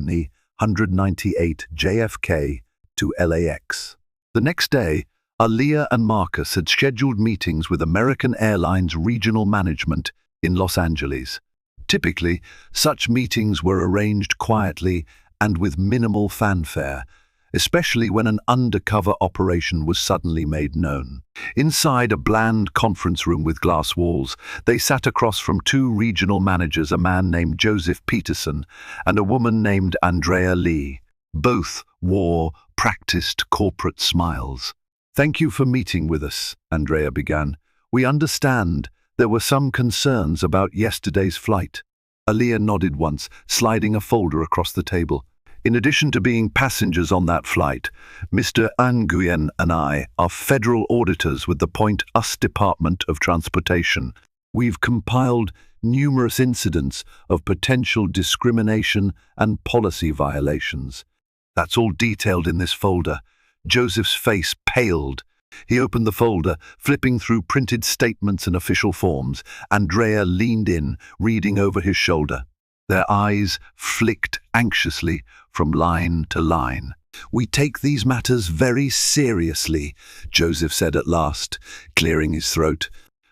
198 JFK to LAX." The next day, Aaliyah and Marcus had scheduled meetings with American Airlines regional management in Los Angeles. Typically, such meetings were arranged quietly and with minimal fanfare, especially when an undercover operation was suddenly made known. Inside a bland conference room with glass walls, they sat across from two regional managers, a man named Joseph Peterson and a woman named Andrea Lee. Both wore practiced corporate smiles. "Thank you for meeting with us," Andrea began. "We understand there were some concerns about yesterday's flight." Aaliyah nodded once, sliding a folder across the table. "In addition to being passengers on that flight, Mr. Nguyen and I are federal auditors with the Point US Department of Transportation. We've compiled numerous incidents of potential discrimination and policy violations. That's all detailed in this folder." Joseph's face paled. He opened the folder, flipping through printed statements and official forms. Andrea leaned in, reading over his shoulder. Their eyes flicked anxiously from line to line. "We take these matters very seriously," Joseph said at last, clearing his throat.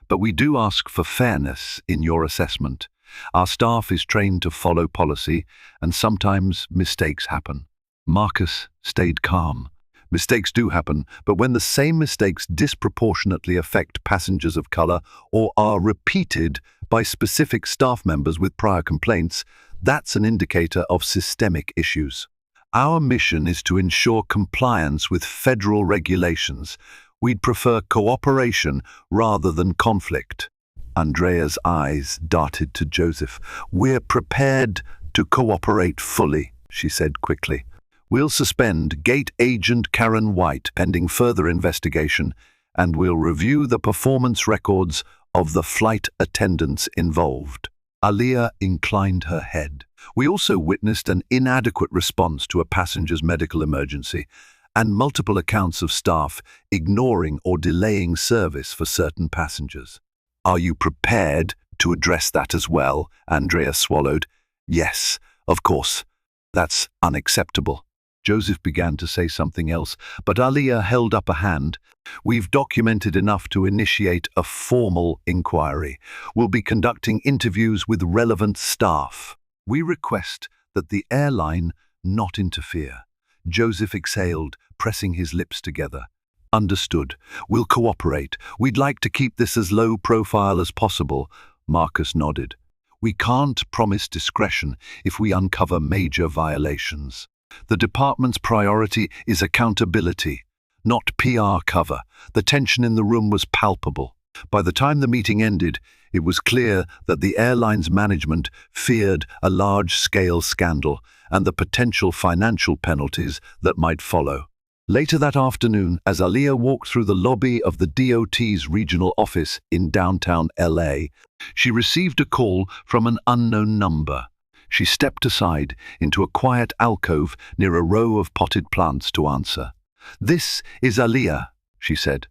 "But we do ask for fairness in your assessment. Our staff is trained to follow policy, and sometimes mistakes happen." Marcus stayed calm. Mistakes do happen, but when the same mistakes disproportionately affect passengers of color or are repeated by specific staff members with prior complaints, that's an indicator of systemic issues. Our mission is to ensure compliance with federal regulations. We'd prefer cooperation rather than conflict. Andrea's eyes darted to Joseph. "We're prepared to cooperate fully," she said quickly. "We'll suspend Gate Agent Karen White pending further investigation, and we'll review the performance records of the flight attendants involved." Aaliyah inclined her head. "We also witnessed an inadequate response to a passenger's medical emergency, and multiple accounts of staff ignoring or delaying service for certain passengers." "Are you prepared to address that as well?" Andrea swallowed. "Yes, of course. That's unacceptable." Joseph began to say something else, but Aaliyah held up a hand. "We've documented enough to initiate a formal inquiry. We'll be conducting interviews with relevant staff. We request that the airline not interfere." Joseph exhaled, pressing his lips together. "Understood. We'll cooperate. We'd like to keep this as low profile as possible." Marcus nodded. "We can't promise discretion if we uncover major violations. The department's priority is accountability, not PR cover." The tension in the room was palpable. By the time the meeting ended, it was clear that the airline's management feared a large-scale scandal and the potential financial penalties that might follow. Later that afternoon, as Aliyah walked through the lobby of the DOT's regional office in downtown LA, she received a call from an unknown number. She stepped aside into a quiet alcove near a row of potted plants to answer. "This is Aliyah," she said.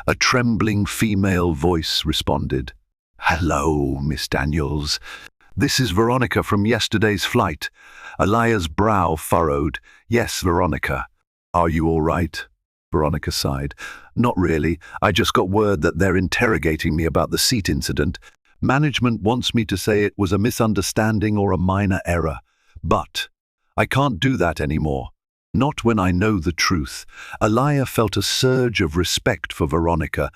A trembling female voice responded. "Hello, Miss Daniels. This is Veronica from yesterday's flight." Aliyah's brow furrowed. "Yes, Veronica. Are you all right?" Veronica sighed. "Not really. I just got word that they're interrogating me about the seat incident. Management wants me to say it was a misunderstanding or a minor error. But I can't do that anymore. Not when I know the truth." Aliyah felt a surge of respect for Veronica.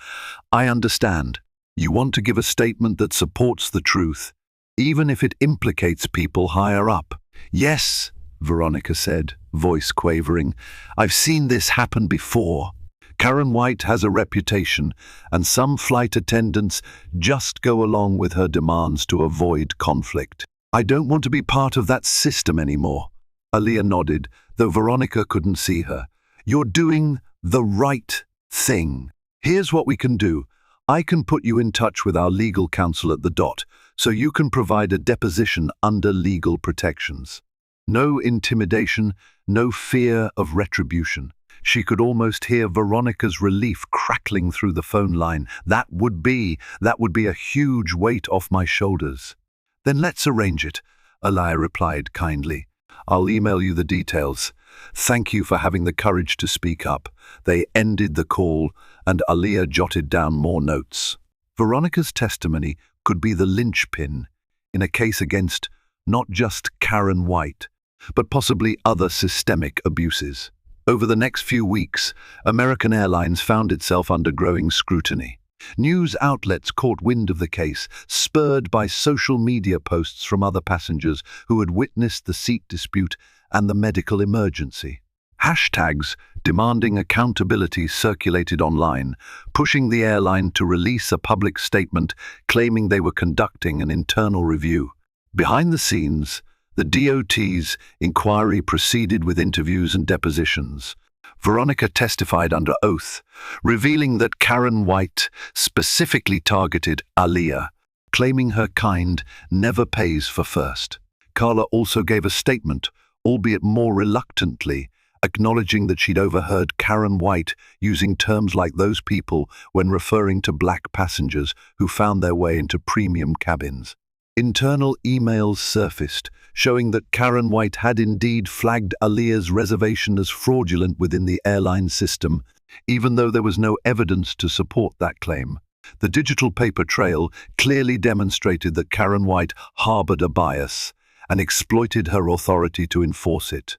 "I understand. You want to give a statement that supports the truth, even if it implicates people higher up." "Yes," Veronica said, voice quavering. "I've seen this happen before. Karen White has a reputation, and some flight attendants just go along with her demands to avoid conflict. I don't want to be part of that system anymore." Aliyah nodded, though Veronica couldn't see her. "You're doing the right thing. Here's what we can do. I can put you in touch with our legal counsel at the DOT, so you can provide a deposition under legal protections. No intimidation, no fear of retribution." She could almost hear Veronica's relief crackling through the phone line. That would be a huge weight off my shoulders." "Then let's arrange it," Aliyah replied kindly. "I'll email you the details. Thank you for having the courage to speak up." They ended the call, and Aliyah jotted down more notes. Veronica's testimony could be the linchpin in a case against not just Karen White, but possibly other systemic abuses. Over the next few weeks, American Airlines found itself under growing scrutiny. News outlets caught wind of the case, spurred by social media posts from other passengers who had witnessed the seat dispute and the medical emergency. Hashtags demanding accountability circulated online, pushing the airline to release a public statement claiming they were conducting an internal review. Behind the scenes, the DOT's inquiry proceeded with interviews and depositions. Veronica testified under oath, revealing that Karen White specifically targeted Aliyah, claiming her kind never pays for first. Carla also gave a statement, albeit more reluctantly, acknowledging that she'd overheard Karen White using terms like "those people" when referring to black passengers who found their way into premium cabins. Internal emails surfaced, showing that Karen White had indeed flagged Aliyah's reservation as fraudulent within the airline system, even though there was no evidence to support that claim. The digital paper trail clearly demonstrated that Karen White harbored a bias and exploited her authority to enforce it.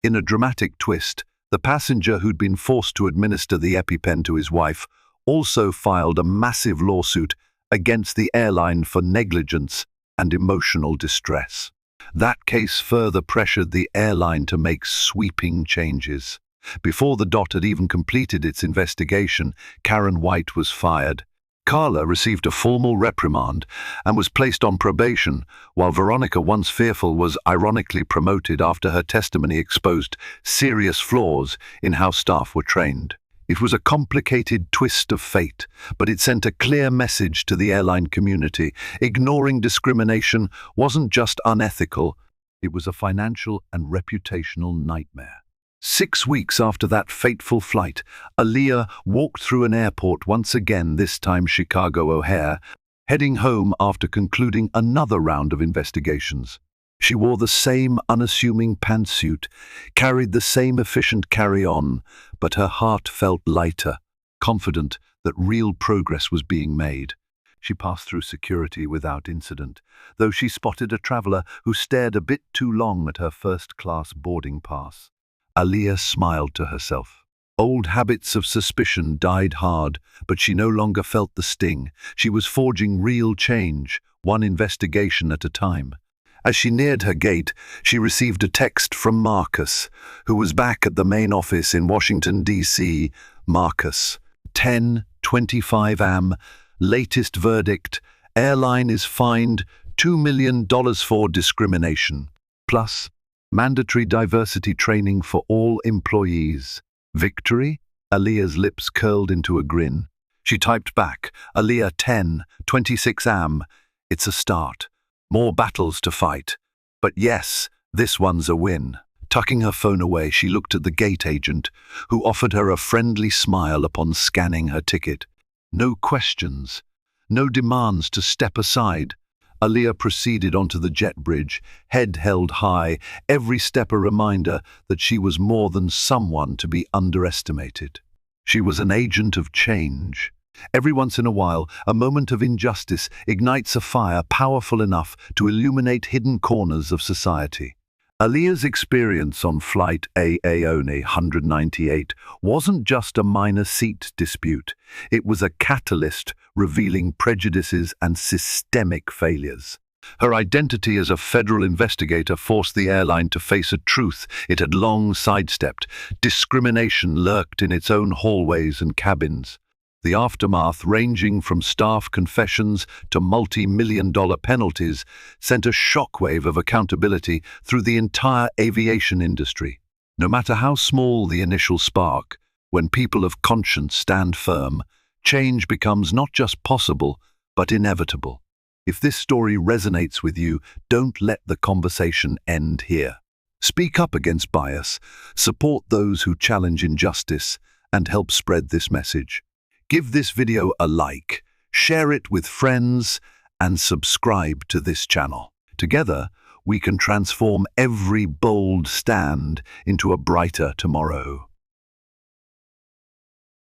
In a dramatic twist, the passenger who'd been forced to administer the EpiPen to his wife also filed a massive lawsuit against the airline for negligence and emotional distress. That case further pressured the airline to make sweeping changes. Before the DOT had even completed its investigation, Karen White was fired. Carla received a formal reprimand and was placed on probation, while Veronica, once fearful, was ironically promoted after her testimony exposed serious flaws in how staff were trained. It was a complicated twist of fate, but it sent a clear message to the airline community. Ignoring discrimination wasn't just unethical, it was a financial and reputational nightmare. 6 weeks after that fateful flight, Aliyah walked through an airport once again, this time Chicago O'Hare, heading home after concluding another round of investigations. She wore the same unassuming pantsuit, carried the same efficient carry-on, but her heart felt lighter, confident that real progress was being made. She passed through security without incident, though she spotted a traveler who stared a bit too long at her first-class boarding pass. Aliyah smiled to herself. Old habits of suspicion died hard, but she no longer felt the sting. She was forging real change, one investigation at a time. As she neared her gate, she received a text from Marcus, who was back at the main office in Washington, D.C. Marcus, 10:25 am, latest verdict, airline is fined $2 million for discrimination, plus mandatory diversity training for all employees. Victory? Aaliyah's lips curled into a grin. She typed back, Aaliyah 10, 26 am. It's a start. More battles to fight. But yes, this one's a win. Tucking her phone away, she looked at the gate agent, who offered her a friendly smile upon scanning her ticket. No questions. No demands to step aside. Aaliyah proceeded onto the jet bridge, head held high, every step a reminder that she was more than someone to be underestimated. She was an agent of change. Every once in a while, a moment of injustice ignites a fire powerful enough to illuminate hidden corners of society. Aaliyah's experience on Flight AA 198 wasn't just a minor seat dispute. It was a catalyst revealing prejudices and systemic failures. Her identity as a federal investigator forced the airline to face a truth it had long sidestepped. Discrimination lurked in its own hallways and cabins. The aftermath, ranging from staff confessions to multi-million-dollar penalties, sent a shockwave of accountability through the entire aviation industry. No matter how small the initial spark, when people of conscience stand firm, change becomes not just possible, but inevitable. If this story resonates with you, don't let the conversation end here. Speak up against bias, support those who challenge injustice, and help spread this message. Give this video a like, share it with friends, and subscribe to this channel. Together, we can transform every bold stand into a brighter tomorrow.